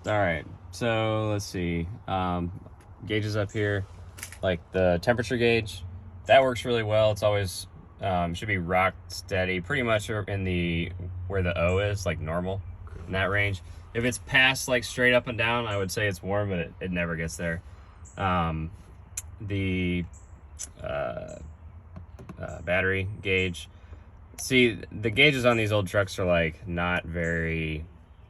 All right, so let's see. Gauges up here, like the temperature gauge, that works really well. It's always should be rock steady, pretty much in the where the O is, like normal, in that range. If it's past like straight up and down, I would say it's warm, but it never gets there. The battery gauge. See, the gauges on these old trucks are like not very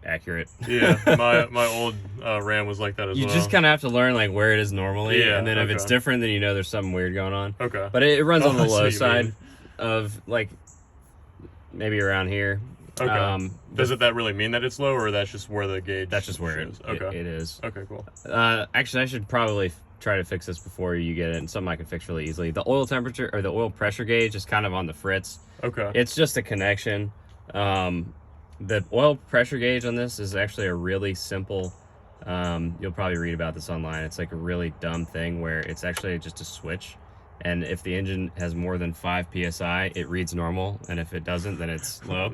accurate. Yeah, my old Ram was like that as You well. just kind of have to learn like where it is normally, Yeah, and then if it's okay. different, then you know there's something weird going on. Okay. But it runs on Oh, the I see low what you side mean. of like maybe around here. Okay. Does that really mean that it's low, or that's just where the gauge? That's just where is? Okay. it is. Okay, cool. Actually, I should probably try to fix this before you get it, and something I can fix really easily. The oil temperature or the oil pressure gauge is kind of on the fritz. Okay. It's just a connection. The oil pressure gauge on this is actually a really simple, you'll probably read about this online. It's like a really dumb thing where it's actually just a switch. And if the engine has more than 5 PSI, it reads normal. And if it doesn't, then it's low.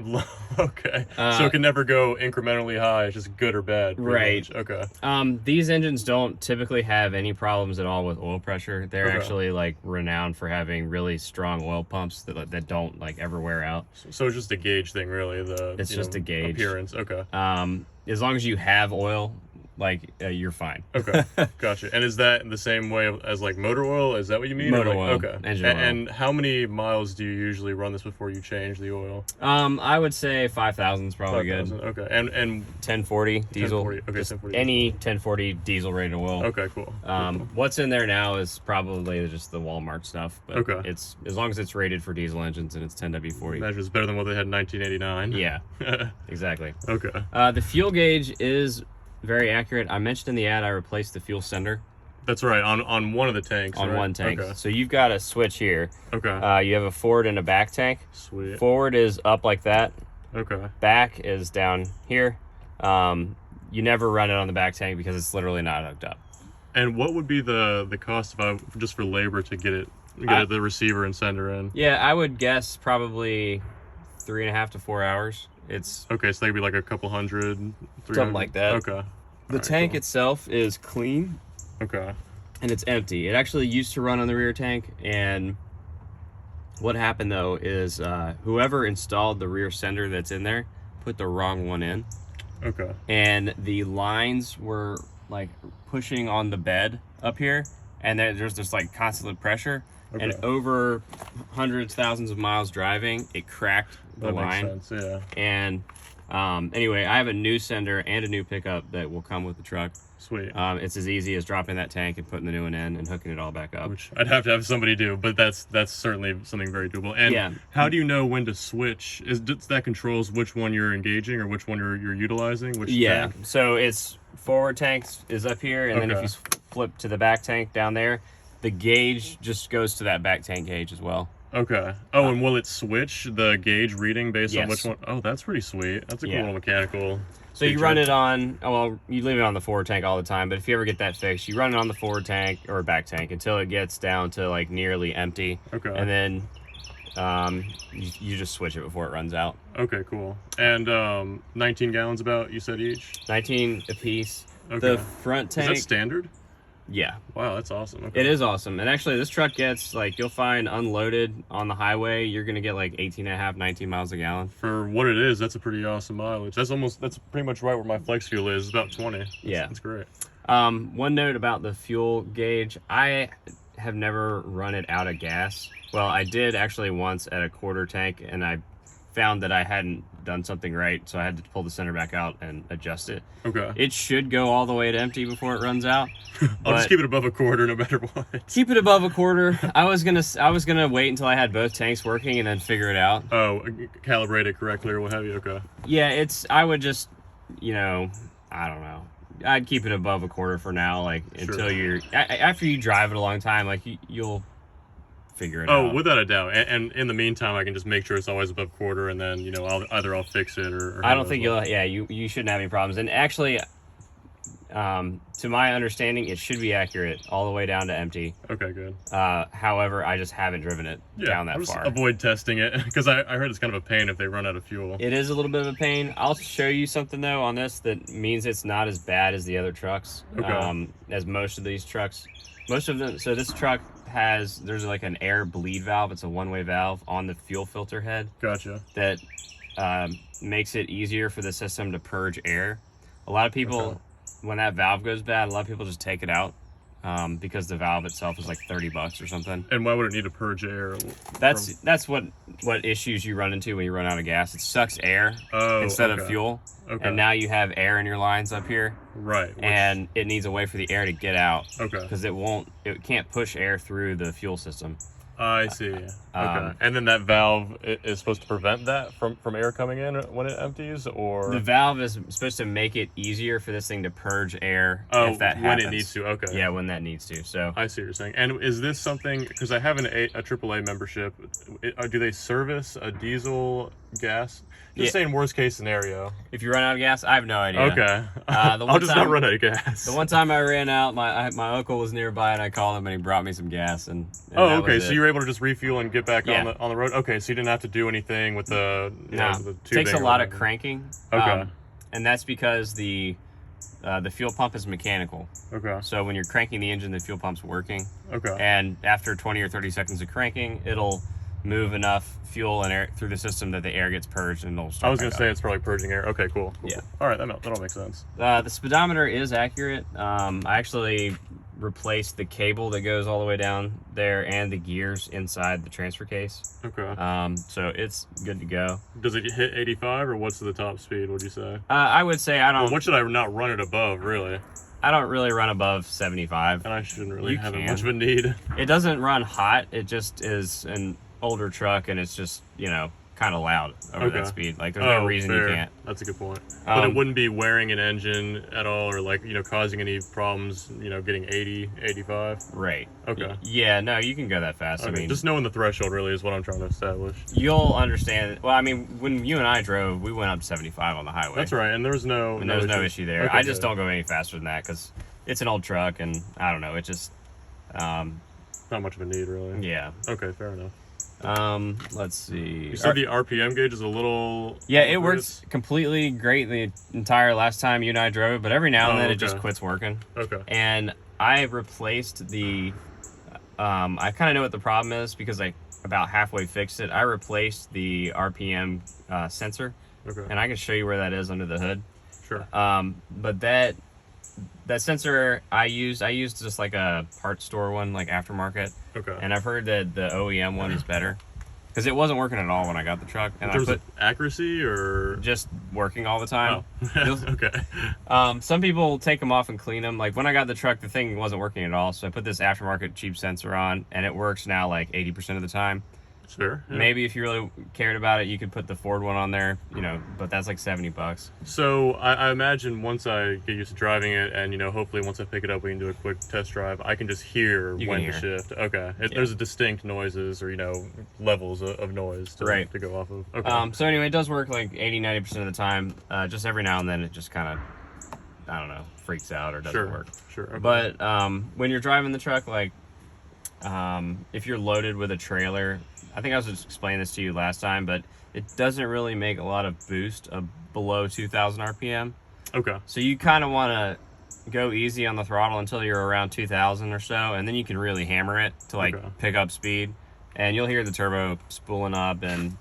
Okay. So it can never go incrementally high. It's just good or bad. Right. Much. Okay. These engines don't typically have any problems at all with oil pressure. They're actually like renowned for having really strong oil pumps that don't like ever wear out. So it's just a gauge thing, really. It's just a gauge. Appearance. Okay. As long as you have oil, like you're fine. Okay, gotcha. And is that the same way as like motor oil? Is that what you mean? Motor oil. Okay. Engine oil. And how many miles do you usually run this before you change the oil? I would say 5,000 is probably 5,000. good. Okay. And 1040 diesel. 1040. Okay, 1040. Any 1040 diesel rated oil. Okay, cool. Cool. What's in there now is probably just the Walmart stuff, but it's as long as it's rated for diesel engines and it's 10W40. Imagine it's better than what they had in 1989. Yeah, exactly. Okay. The fuel gauge is very accurate. I mentioned in the ad I replaced the fuel sender. That's right, on one of the tanks. On right? one tank. Okay. So you've got a switch here. Okay. You have a forward and a back tank. Sweet. Forward is up like that. Okay. Back is down here. You never run it on the back tank because it's literally not hooked up. And what would be the cost just for labor to get the receiver and sender in? Yeah, I would guess probably 3.5 to 4 hours. It's okay, so they'd be like a couple hundred, 300? Something like that. Okay. The tank itself is clean. Okay. And it's empty. It actually used to run on the rear tank, and what happened though is whoever installed the rear sender that's in there put the wrong one in. Okay. And the lines were like pushing on the bed up here, and there's just like constant pressure. Okay. And over hundreds, thousands of miles driving, it cracked the line. Makes sense, yeah. And anyway, I have a new sender and a new pickup that will come with the truck. Sweet. It's as easy as dropping that tank and putting the new one in and hooking it all back up. Which I'd have to have somebody do, but that's certainly something very doable. And how do you know when to switch? That controls which one you're engaging or which one you're utilizing? Which tank? So it's forward tanks is up here, and then if you flip to the back tank down there, the gauge just goes to that back tank gauge as well. Okay. Oh, and will it switch the gauge reading based on which one? Oh, that's pretty sweet. That's a cool little mechanical. So you run it on, you leave it on the forward tank all the time, but if you ever get that fixed, you run it on the forward tank or back tank until it gets down to like nearly empty. Okay. And then you just switch it before it runs out. Okay, cool. And 19 gallons about, you said each? 19 a piece. Okay. The front tank. Is that standard? Yeah. Wow, that's awesome. Okay. It is awesome. And actually, this truck gets, like, you'll find unloaded on the highway, you're going to get like 18.5, 19 miles a gallon. For what it is, that's a pretty awesome mileage. That's pretty much right where my flex fuel is, about 20. That's great. One note about the fuel gauge, I have never run it out of gas. Well, I did actually once at a quarter tank, and I found that I hadn't done something right, so I had to pull the center back out and adjust it. Okay. It should go all the way to empty before it runs out. I'll just keep it above a quarter no matter what. Keep it above a quarter. I was gonna wait until I had both tanks working and then figure it out. Oh, calibrate it correctly or what have you. Okay. Yeah, I would just, I don't know. I'd keep it above a quarter for now, like until after you drive it a long time, like you'll figure it out. Oh, without a doubt. And in the meantime, I can just make sure it's always above quarter, and then I'll fix it or I don't think you shouldn't have any problems. And actually, to my understanding, it should be accurate all the way down to empty. Okay, good. However, I just haven't driven it down that far. Avoid testing it because I heard it's kind of a pain if they run out of fuel. It is a little bit of a pain. I'll show you something though on this that means it's not as bad as the other trucks. Okay. As most of these trucks, most of them. So this truck there's like an air bleed valve. It's a one-way valve on the fuel filter head. Gotcha. That makes it easier for the system to purge air. A lot of people, when that valve goes bad, a lot of people just take it out because the valve itself is like $30 or something. And why would it need to purge air? That's what issues you run into when you run out of gas. It sucks air instead of fuel. Okay. And now you have air in your lines up here. Right. And it needs a way for the air to get out. Okay. Because it can't push air through the fuel system. I see. Okay. And then that valve is supposed to prevent that from air coming in when it empties, or the valve is supposed to make it easier for this thing to purge air if that happens. When it needs to. Okay. Yeah, when that needs to. So I see what you're saying. And is this something? Because I have a AAA membership. Do they service a diesel gas? Just saying, worst case scenario. If you run out of gas, I have no idea. Okay. I'll just not run out of gas. The one time I ran out, my uncle was nearby, and I called him, and he brought me some gas. And okay. So you were able to just refuel and get back on the road. Okay. So you didn't have to do anything with the the it takes a lot of cranking. Okay. And that's because the fuel pump is mechanical. Okay. So when you're cranking the engine, the fuel pump's working. Okay. And after 20 or 30 seconds of cranking, it'll move enough fuel and air through the system that the air gets purged and it'll start. I was going to say it's probably purging air. Okay, cool. Yeah. All right, that all makes sense. The speedometer is accurate. I actually replaced the cable that goes all the way down there and the gears inside the transfer case. Okay. So it's good to go. Does it hit 85 or what's the top speed? Would you say? I would say I don't. Well, what should I not run it above, really? I don't really run above 75. And I shouldn't really have much of a need. It doesn't run hot. It just is an older truck, and it's just, kind of loud over that speed. Like, there's no reason you can't. That's a good point. But it wouldn't be wearing an engine at all, or like, causing any problems, getting 80, 85? Right. Okay. Yeah, no, you can go that fast. Okay. I mean, just knowing the threshold really is what I'm trying to establish. You'll understand. Well, I mean, when you and I drove, we went up to 75 on the highway. That's right, and there was no issue there. Okay, I just don't go any faster than that because it's an old truck, and I don't know, it just... not much of a need, really. Yeah. Okay, fair enough. Let's see. You said the RPM gauge is a little... Yeah, it works completely great the entire last time you and I drove it, but every now and then it just quits working. Okay. And I replaced the... I kind of know what the problem is because I about halfway fixed it. I replaced the RPM sensor. Okay. And I can show you where that is under the hood. Sure. But that sensor I used just like a parts store one, like aftermarket. Okay. And I've heard that the OEM one is better because it wasn't working at all when I got the truck. And I put accuracy or just working all the time. Oh. Okay. Some people take them off and clean them. Like when I got the truck, the thing wasn't working at all. So I put this aftermarket cheap sensor on, and it works now like 80% of the time. Sure. Yeah. Maybe if you really cared about it, you could put the Ford one on there, but that's like $70. So I imagine once I get used to driving it and, hopefully once I pick it up, we can do a quick test drive. I can just hear when to shift. Okay. There's distinct noises or, levels of noise to go off of. Okay. So anyway, it does work like 80-90% of the time. Just every now and then it just kind of, I don't know, freaks out or doesn't work. Sure. Okay. But when you're driving the truck, like if you're loaded with a trailer, I think I was just explaining this to you last time, but it doesn't really make a lot of boost below 2,000 RPM. Okay. So you kind of want to go easy on the throttle until you're around 2,000 or so, and then you can really hammer it to pick up speed, and you'll hear the turbo spooling up. And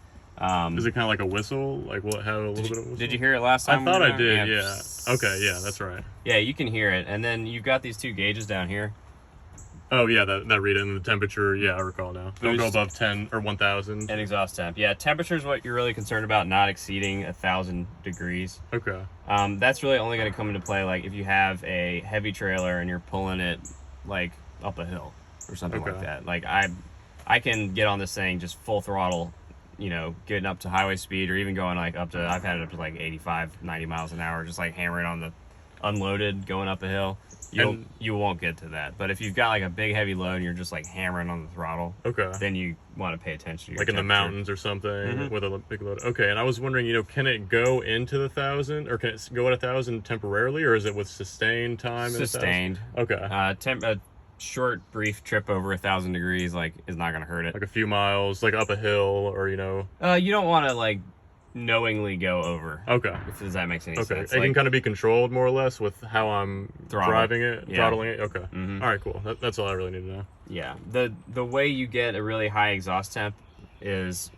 is it kind of like a whistle? Like will it have a little bit of a whistle? Did you hear it last time? I thought I did. Yeah. Okay. Yeah, that's right. Yeah, you can hear it, and then you've got these two gauges down here. Oh, yeah, that read it in the temperature. Yeah, I recall now. Don't go above 10 or 1,000. And exhaust temp. Yeah, temperature is what you're really concerned about, not exceeding 1,000 degrees. Okay. That's really only going to come into play like if you have a heavy trailer and you're pulling it like up a hill or something like that. Like I can get on this thing just full throttle, getting up to highway speed or even going like up to, I've had it up to like 85, 90 miles an hour, just like hammering on unloaded going up a hill, you won't get to that. But if you've got like a big heavy load and you're just like hammering on the throttle, okay, then you want to pay attention to your like in the mountains or something with a big load. Okay, and I was wondering, can it go into the 1,000 or can it go at 1,000 temporarily, or is it with sustained time? Sustained. Okay. A short, brief trip over 1,000 degrees is not going to hurt it. Like a few miles, like up a hill, or you don't want to like knowingly go over. Okay. If that makes any sense. It can kind of be controlled more or less with how I'm throttling it. Okay. All right, cool. That's all I really need to know. Yeah. The way you get a really high exhaust temp is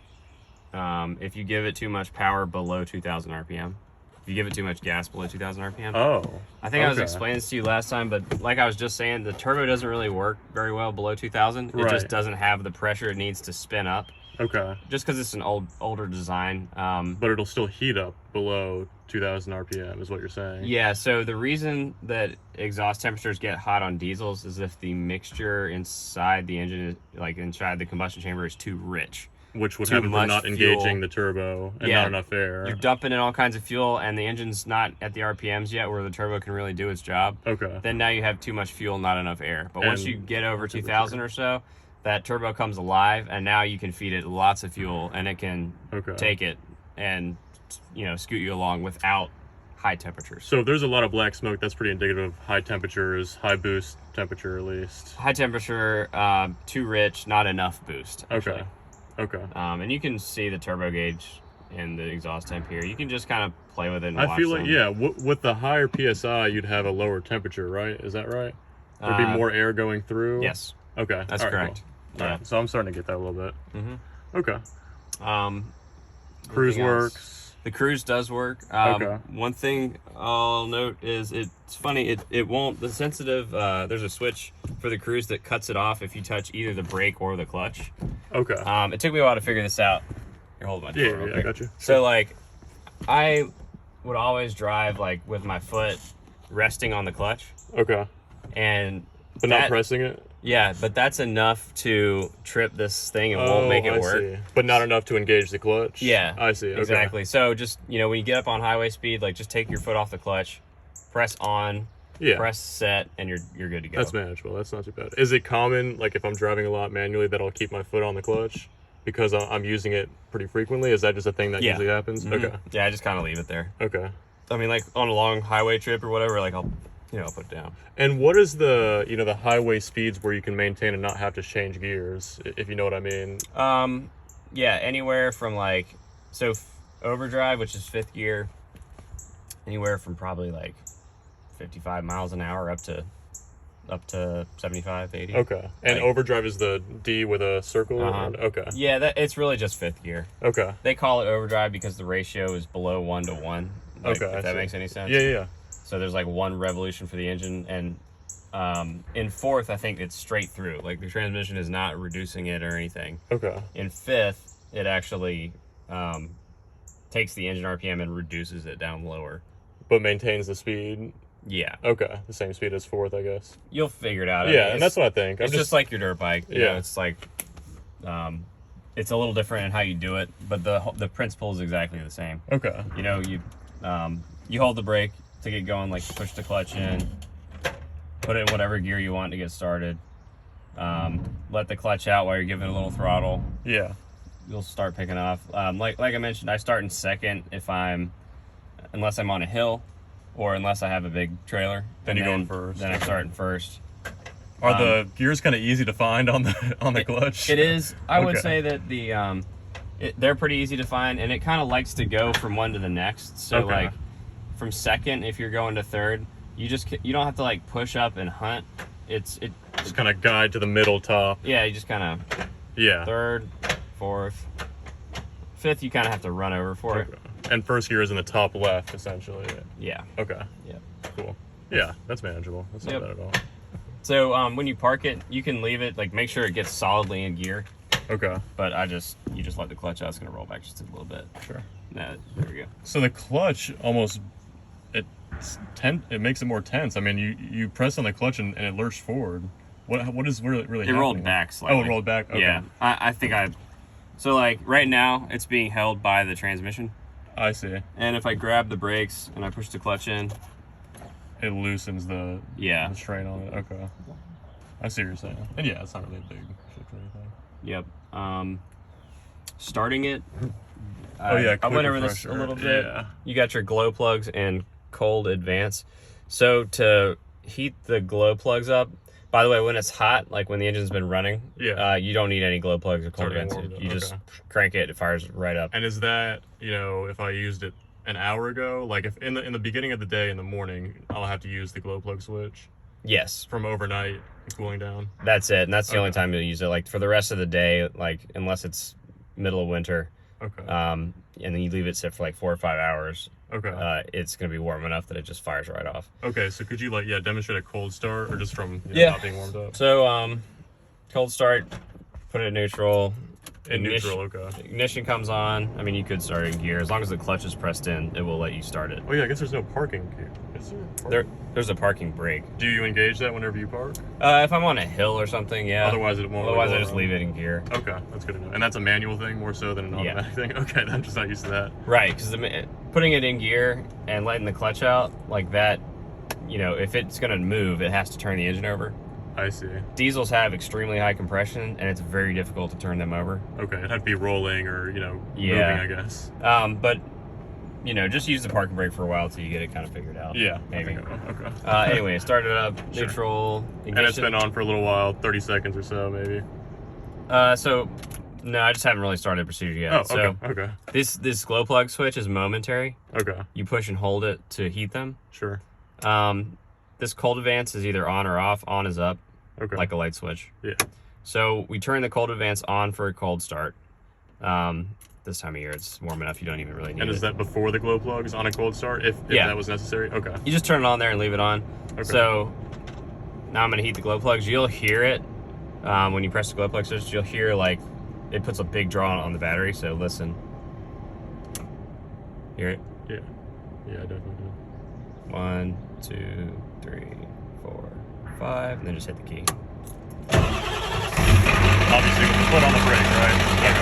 if you give it too much power below 2,000 RPM. If you give it too much gas below 2,000 RPM. Oh. I think I was explaining this to you last time, but like I was just saying, the turbo doesn't really work very well below 2,000. It just doesn't have the pressure it needs to spin up. Okay. Just because it's an older design. But it'll still heat up below 2,000 RPM is what you're saying. Yeah, so the reason that exhaust temperatures get hot on diesels is if the mixture inside the engine, inside the combustion chamber, is too rich. Which would happen from not engaging the turbo and not enough air. You're dumping in all kinds of fuel and the engine's not at the RPMs yet where the turbo can really do its job. Okay. Then now you have too much fuel, not enough air. But once you get over 2,000 or so, that turbo comes alive and now you can feed it lots of fuel and it can take it and scoot you along without high temperatures. So if there's a lot of black smoke, that's pretty indicative of high temperatures, high boost temperature at least. High temperature, too rich, not enough boost. Actually. Okay. And you can see the turbo gauge in the exhaust temp here. You can just kind of play with it and I feel like, with the higher PSI, you'd have a lower temperature, right? Is that right? There'd be more air going through? Yes. Okay. That's correct. Cool. Yeah. Right. So I'm starting to get that a little bit. Okay. Cruise works. The cruise does work. One thing I'll note is it's funny, it won't, the sensitive, there's a switch for the cruise that cuts it off if you touch either the brake or the clutch. Okay. It took me a while to figure this out. Here, hold my door. Yeah, I got you. So I would always drive with my foot resting on the clutch. Okay. But not pressing it? Yeah, but that's enough to trip this thing and won't make it work. See. But not enough to engage the clutch? Yeah. I see. Okay. Exactly. So just, when you get up on highway speed, just take your foot off the clutch, press on, press set, and you're good to go. That's manageable. That's not too bad. Is it common, if I'm driving a lot manually, that I'll keep my foot on the clutch because I'm using it pretty frequently? Is that just a thing that usually happens? Okay. Yeah, I just kind of leave it there. Okay. I mean, on a long highway trip or whatever, I'll put it down. And what is the highway speeds where you can maintain and not have to change gears, if you know what I mean? Yeah, anywhere from overdrive, which is 5th gear, anywhere from probably 55 miles an hour up to 75, 80. Okay. And overdrive is the D with a circle? Okay. Yeah, it's really just 5th gear. Okay. They call it overdrive because the ratio is below 1 to 1. If that makes any sense. Yeah. So there's 1 revolution for the engine, and in 4th, I think it's straight through. The transmission is not reducing it or anything. Okay. In 5th, it actually takes the engine RPM and reduces it down lower. But maintains the speed? Yeah. Okay. The same speed as 4th, I guess. You'll figure it out. And that's what I think. It's just like your dirt bike. You know, it's it's a little different in how you do it, but the principle is exactly the same. Okay. You hold the brake to get going, push the clutch in, put it in whatever gear you want to get started. Let the clutch out while you're giving it a little throttle. Yeah. You'll start picking off. Like I mentioned, I start in 2nd unless I'm on a hill or unless I have a big trailer. Then you go in 1st. Then I start in 1st. Are the gears kind of easy to find on the clutch? It is. I would say that they're pretty easy to find, and it kind of likes to go from one to the next. So from 2nd, if you're going to 3rd, you don't have to push up and hunt. It just kind of guide to the middle top. Yeah, you just kind of 3rd, 4th, 5th. You kind of have to run over for it. And 1st gear is in the top left, essentially. Yeah. Okay. Yeah. Cool. Yeah, that's manageable. That's not bad at all. So when you park it, you can leave it, make sure it gets solidly in gear. Okay. But you just let the clutch out. It's going to roll back just a little bit. Sure. There we go. So the clutch almost, it makes it more tense. I mean, you press on the clutch and it lurched forward. What is really happening? It rolled back slightly. Oh, it rolled back? Okay. Yeah. I think so right now it's being held by the transmission. I see. And if I grab the brakes and I push the clutch in, it loosens the strain on it. Okay. I see what you're saying. And yeah, it's not really a big shift or anything. Yep. Starting it. I went over this a little bit. Yeah. You got your glow plugs and cold advance. So to heat the glow plugs up, by the way, when it's hot, like when the engine's been running, you don't need any glow plugs or cold advance. You just crank it fires right up. And is that, if I used it an hour ago, like if in the beginning of the day in the morning, I'll have to use the glow plug switch? Yes. From overnight cooling down? That's it. And that's the only time you'll use it. Like for the rest of the day, like unless it's middle of winter. Okay. And then you leave it sit for like 4 or 5 hours. Okay. It's going to be warm enough that it just fires right off. Okay, so could you demonstrate a cold start or just from not being warmed up? So cold start, put it in neutral. Neutral, okay. Ignition comes on. I mean, you could start in gear. As long as the clutch is pressed in, it will let you start it. Oh yeah, I guess there's no parking gear. Is there? There's a parking brake. Do you engage that whenever you park? If I'm on a hill or something, yeah. Otherwise it won't. Otherwise I just leave it in gear. Okay, that's good to know. And that's a manual thing more so than an automatic thing? Okay, I'm just not used to that. Right, because putting it in gear and letting the clutch out, like that, if it's going to move, it has to turn the engine over. I see. Diesels have extremely high compression, and it's very difficult to turn them over. Okay, it'd have to be rolling or, moving, I guess. But, just use the parking brake for a while until you get it kind of figured out. Yeah, maybe. Okay. Anyway, start it up, neutral, ignition. And it's been on for a little while, 30 seconds or so, maybe? No, I just haven't really started procedure yet. Oh, okay. This glow plug switch is momentary. Okay. You push and hold it to heat them. Sure. This cold advance is either on or off. On is up, like a light switch. Yeah. So we turn the cold advance on for a cold start. This time of year, it's warm enough you don't even really need it. And is that before the glow plugs on a cold start, if that was necessary? Okay. You just turn it on there and leave it on. Okay. So now I'm going to heat the glow plugs. You'll hear it when you press the glow plug switch. You'll hear like it puts a big draw on the battery. So listen. Hear it? Yeah. Yeah, I definitely do. 1, 2, 3, 4, 5, and then just hit the key. Obviously with the foot on the brake, right? Okay.